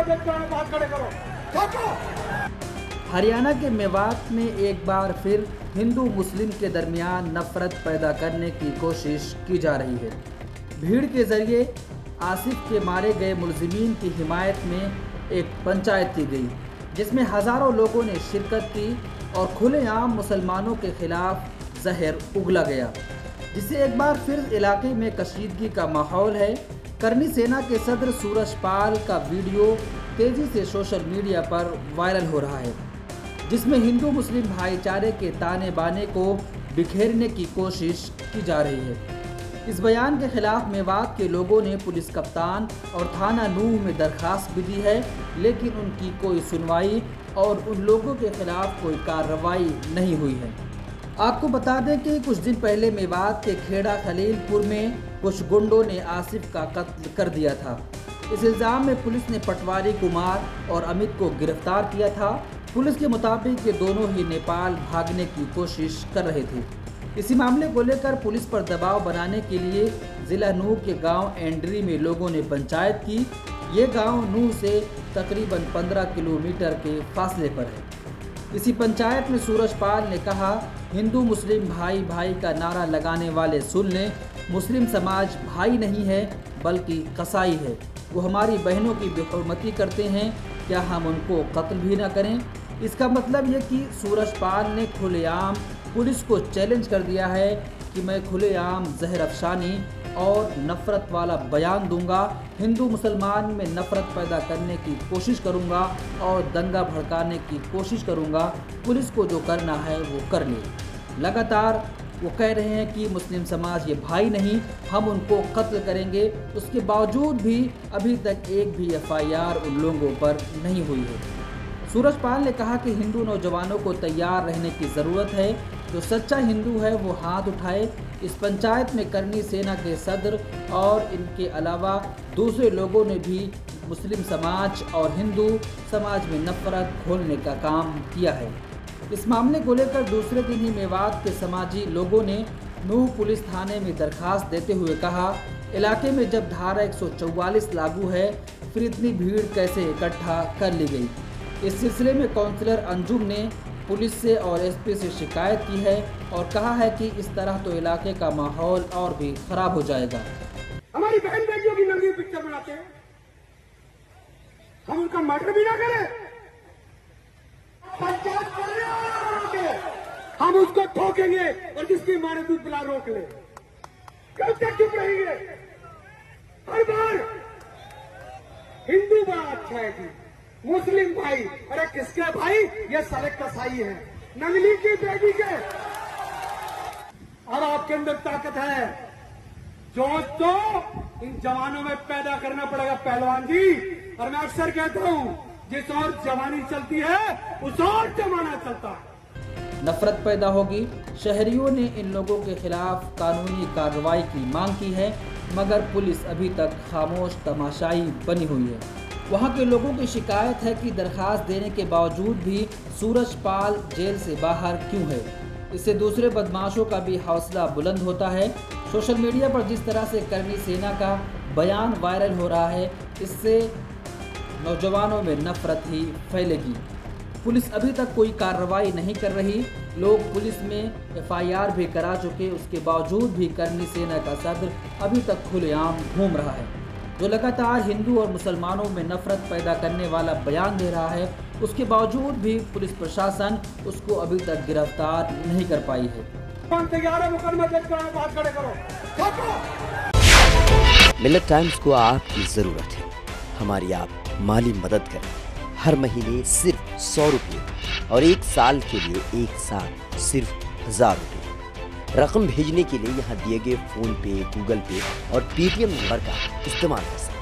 मदद करो, बात खड़े करो, ठोको। हरियाणा के मेवात में एक बार फिर हिंदू मुस्लिम के दरमियान नफरत पैदा करने की कोशिश की जा रही है। भीड़ के जरिए आसिफ के मारे गए मुलजिमीन की हिमायत में एक पंचायत की गई, जिसमें हज़ारों लोगों ने शिरकत की और खुलेआम मुसलमानों के खिलाफ जहर उगला गया, जिससे एक बार फिर इलाके में कशीदगी का माहौल है। करनी सेना के सदर सूरज पाल का वीडियो तेज़ी से सोशल मीडिया पर वायरल हो रहा है, जिसमें हिंदू मुस्लिम भाईचारे के ताने बाने को बिखेरने की कोशिश की जा रही है। इस बयान के खिलाफ मेवात के लोगों ने पुलिस कप्तान और थाना नूह में दरखास्त भी दी है, लेकिन उनकी कोई सुनवाई और उन लोगों के खिलाफ कोई कार्रवाई नहीं हुई है। आपको बता दें कि कुछ दिन पहले मेवात के खेड़ा खलीलपुर में कुछ गुंडों ने आसिफ का कत्ल कर दिया था। इस इल्ज़ाम में पुलिस ने पटवारी कुमार और अमित को गिरफ्तार किया था। पुलिस के मुताबिक ये दोनों ही नेपाल भागने की कोशिश कर रहे थे। इसी मामले को लेकर पुलिस पर दबाव बनाने के लिए जिला नूह के गांव एंड्री में लोगों ने पंचायत की। ये गांव नूह से तकरीबन 15 किलोमीटर के फासले पर है। इसी पंचायत में सूरज पाल ने कहा, हिंदू मुस्लिम भाई भाई का नारा लगाने वाले सुन लें, मुस्लिम समाज भाई नहीं है बल्कि कसाई है। वो हमारी बहनों की बेहुरमती करते हैं, क्या हम उनको कत्ल भी ना करें? इसका मतलब ये कि सूरज पाल ने खुलेआम पुलिस को चैलेंज कर दिया है कि मैं खुलेआम जहर अफसानी और नफ़रत वाला बयान दूंगा, हिंदू मुसलमान में नफ़रत पैदा करने की कोशिश करूंगा और दंगा भड़काने की कोशिश करूंगा। पुलिस को जो करना है वो कर ले। लगातार वो कह रहे हैं कि मुस्लिम समाज ये भाई नहीं, हम उनको कत्ल करेंगे। उसके बावजूद भी अभी तक एक भी FIR उन लोगों पर नहीं हुई है। सूरज पाल ने कहा कि हिंदू नौजवानों को तैयार रहने की ज़रूरत है। जो सच्चा हिंदू है वो हाथ उठाए। इस पंचायत में करनी सेना के सदर और इनके अलावा दूसरे लोगों ने भी मुस्लिम समाज और हिंदू समाज में नफरत घोलने का काम किया है। इस मामले को लेकर दूसरे दिन ही मेवात के समाजी लोगों ने नूह पुलिस थाने में दरखास्त देते हुए कहा, इलाके में जब धारा 144 लागू है फिर इतनी भीड़ कैसे इकट्ठा कर ली गई। इस सिलसिले में काउंसलर अंजुम ने पुलिस से और SP से शिकायत की है और कहा है कि इस तरह तो इलाके का माहौल और भी खराब हो जाएगा। हमारी बहन बेटियों की नंगी पिक्चर बनाते हैं, हम उनका मर्डर भी ना करें, पंचायत करने हम उसको ठोकेंगे और जिसकी मारे दूध पिला रोक ले। कब तक चुप रहेंगे? हर बार हिंदू बड़ा अच्छा है जी, मुस्लिम भाई, अरे किसके भाई? ये साले कसाई है, नंगली की बेटी के। और आपके अंदर ताकत है, जोश तो इन जवानों में पैदा करना पड़ेगा पहलवान जी। और मैं अक्सर कहता हूं, जिस और जवानी चलती है उस और जमाना चलता है। नफरत पैदा होगी। शहरियों ने इन लोगों के खिलाफ कानूनी कार्रवाई की मांग की है, मगर पुलिस अभी तक खामोश तमाशाई बनी हुई है। वहां के लोगों की शिकायत है कि दरखास्त देने के बावजूद भी सूरज पाल जेल से बाहर क्यों है। इससे दूसरे बदमाशों का भी हौसला बुलंद होता है। सोशल मीडिया पर जिस तरह से करनी सेना का बयान वायरल हो रहा है, इससे नौजवानों में नफरत ही फैलेगी। पुलिस अभी तक कोई कार्रवाई नहीं कर रही। लोग पुलिस में FIR भी करा चुके, उसके बावजूद भी करनी सेना का सदर अभी तक खुलेआम घूम रहा है, जो लगातार हिंदू और मुसलमानों में नफरत पैदा करने वाला बयान दे रहा है। उसके बावजूद भी पुलिस प्रशासन उसको अभी तक गिरफ्तार नहीं कर पाई है। मिलत टाइम्स को आपकी ज़रूरत है, हमारी आप माली मदद करें। हर महीने सिर्फ 100 रुपये और 1 साल के लिए एक साथ सिर्फ 1000 रुपये। रकम भेजने के लिए यहाँ दिए गए फ़ोन पे, गूगल पे और पेटीएम नंबर का इस्तेमाल कर सकते हैं।